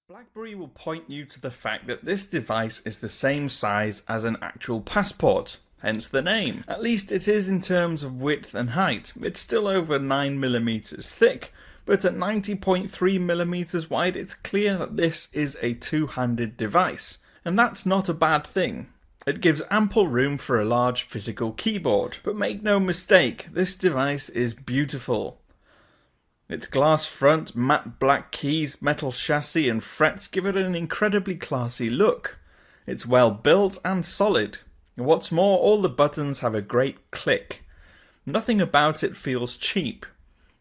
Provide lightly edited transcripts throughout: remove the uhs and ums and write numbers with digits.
BlackBerry will point you to the fact that this device is the same size as an actual passport, hence the name. At least it is in terms of width and height. It's still over 9mm thick, but at 90.3mm wide it's clear that this is a two-handed device. And that's not a bad thing. It gives ample room for a large physical keyboard. But make no mistake, this device is beautiful. Its glass front, matte black keys, metal chassis and frets give it an incredibly classy look. It's well built and solid. What's more, all the buttons have a great click. Nothing about it feels cheap.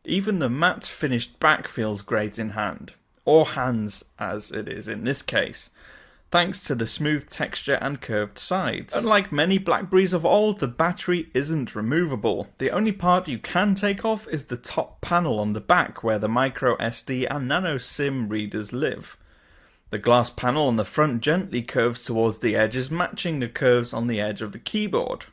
Even the matte finished back feels great in hand. Or hands, as it is in this case, thanks to the smooth texture and curved sides. Unlike many BlackBerrys of old, the battery isn't removable. The only part you can take off is the top panel on the back where the micro SD and nano SIM readers live. The glass panel on the front gently curves towards the edges, matching the curves on the edge of the keyboard.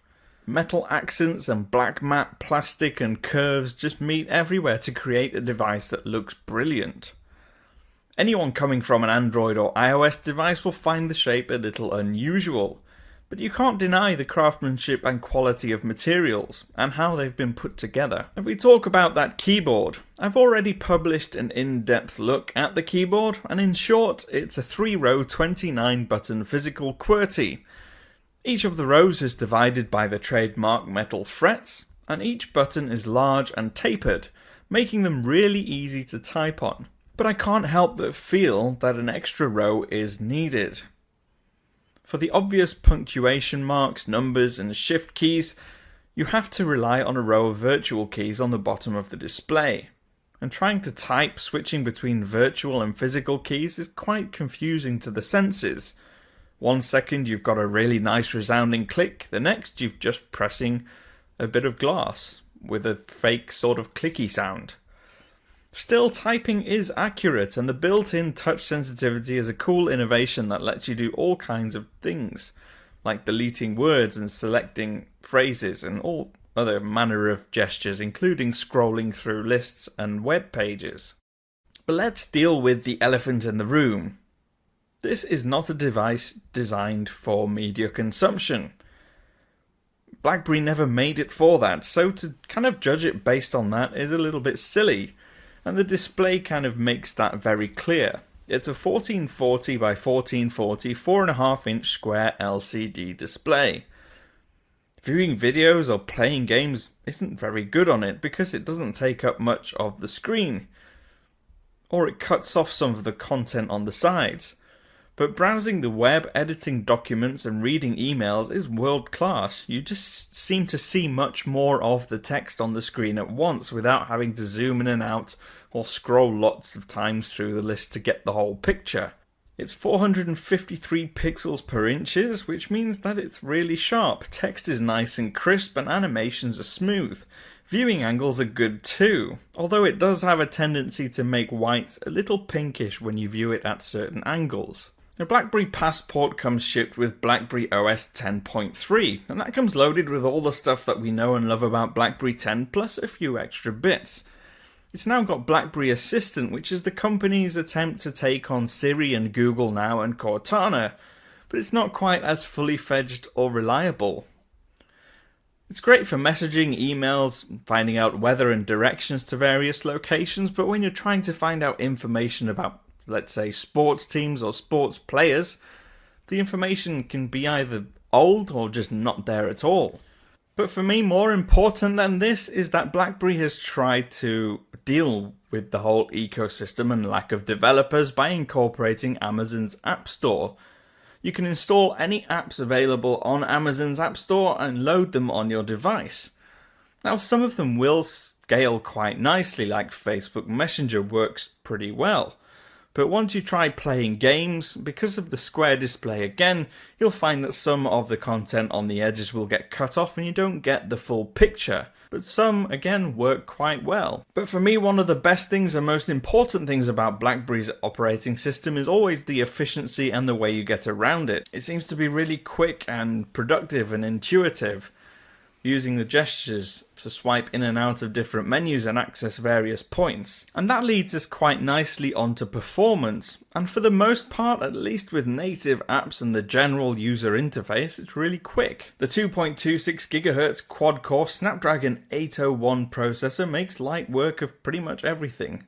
Metal accents and black matte plastic and curves just meet everywhere to create a device that looks brilliant. Anyone coming from an Android or iOS device will find the shape a little unusual, but you can't deny the craftsmanship and quality of materials, and how they've been put together. If we talk about that keyboard, I've already published an in-depth look at the keyboard, and in short, it's a 3-row 29-button physical QWERTY. Each of the rows is divided by the trademark metal frets, and each button is large and tapered, making them really easy to type on. But I can't help but feel that an extra row is needed. For the obvious punctuation marks, numbers and shift keys, you have to rely on a row of virtual keys on the bottom of the display. And trying to type switching between virtual and physical keys is quite confusing to the senses. 1 second you've got a really nice resounding click, the next you're just pressing a bit of glass with a fake sort of clicky sound. Still, typing is accurate, and the built-in touch sensitivity is a cool innovation that lets you do all kinds of things, like deleting words and selecting phrases and all other manner of gestures, including scrolling through lists and web pages. But let's deal with the elephant in the room. This is not a device designed for media consumption. BlackBerry never made it for that, so to kind of judge it based on that is a little bit silly. And the display kind of makes that very clear. It's a 1440 by 1440 4.5-inch square LCD display. Viewing videos or playing games isn't very good on it because it doesn't take up much of the screen, or it cuts off some of the content on the sides. But browsing the web, editing documents and reading emails is world class. You just seem to see much more of the text on the screen at once without having to zoom in and out or scroll lots of times through the list to get the whole picture. It's 453 pixels per inches, which means that it's really sharp. Text is nice and crisp and animations are smooth. Viewing angles are good too, although it does have a tendency to make whites a little pinkish when you view it at certain angles. The BlackBerry Passport comes shipped with BlackBerry OS 10.3, and that comes loaded with all the stuff that we know and love about BlackBerry 10 plus a few extra bits. It's now got BlackBerry Assistant, which is the company's attempt to take on Siri and Google Now and Cortana, but it's not quite as fully fledged or reliable. It's great for messaging, emails, finding out weather and directions to various locations, but when you're trying to find out information about, let's say, sports teams or sports players, the information can be either old or just not there at all. But for me, more important than this is that BlackBerry has tried to deal with the whole ecosystem and lack of developers by incorporating Amazon's App Store. You can install any apps available on Amazon's App Store and load them on your device. Now, some of them will scale quite nicely, like Facebook Messenger works pretty well. But once you try playing games, because of the square display again, you'll find that some of the content on the edges will get cut off and you don't get the full picture. But some, again, work quite well. But for me, one of the best things and most important things about BlackBerry's operating system is always the efficiency and the way you get around it. It seems to be really quick and productive and intuitive. using the gestures to swipe in and out of different menus and access various points. And that leads us quite nicely onto performance, and for the most part, at least with native apps and the general user interface, it's really quick. The 2.26 GHz quad-core Snapdragon 801 processor makes light work of pretty much everything.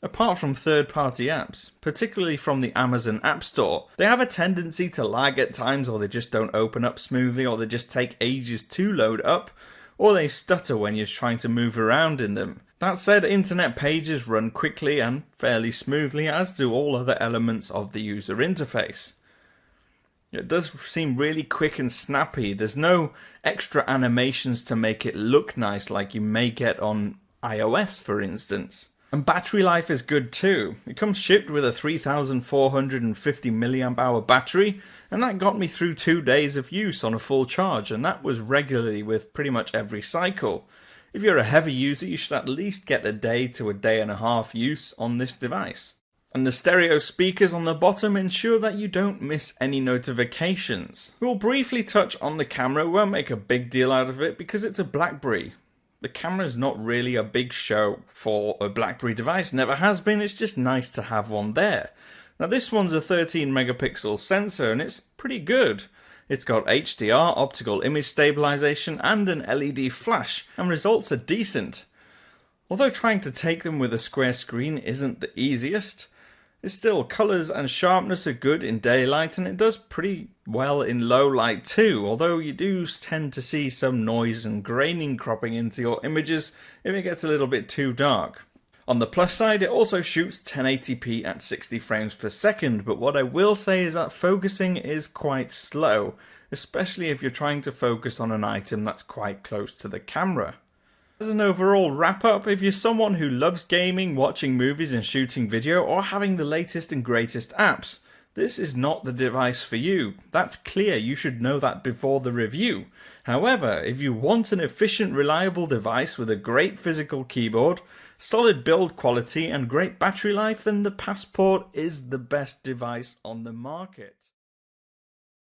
Apart from third-party apps, particularly from the Amazon App Store, they have a tendency to lag at times, or they just don't open up smoothly, or they just take ages to load up, or they stutter when you're trying to move around in them. That said, internet pages run quickly and fairly smoothly, as do all other elements of the user interface. It does seem really quick and snappy. There's no extra animations to make it look nice like you may get on iOS, for instance. And battery life is good too. It comes shipped with a 3450 mAh battery, and that got me through 2 days of use on a full charge, and that was regularly with pretty much every cycle. If you're a heavy user, you should at least get a day to a day and a half use on this device. And the stereo speakers on the bottom ensure that you don't miss any notifications. We'll briefly touch on the camera, won't make a big deal out of it because it's a BlackBerry. The camera is not really a big show for a BlackBerry device, never has been, it's just nice to have one there. Now this one's a 13 megapixel sensor and it's pretty good. It's got HDR, optical image stabilization and an LED flash, and results are decent. Although trying to take them with a square screen isn't the easiest, it's still colours and sharpness are good in daylight, and it does pretty well in low light too, although you do tend to see some noise and graining cropping into your images if it gets a little bit too dark. On the plus side, it also shoots 1080p at 60 frames per second, but what I will say is that focusing is quite slow, especially if you're trying to focus on an item that's quite close to the camera. As an overall wrap-up, if you're someone who loves gaming, watching movies and shooting video, or having the latest and greatest apps, this is not the device for you. That's clear, you should know that before the review. However, if you want an efficient, reliable device with a great physical keyboard, solid build quality and great battery life, then the Passport is the best device on the market.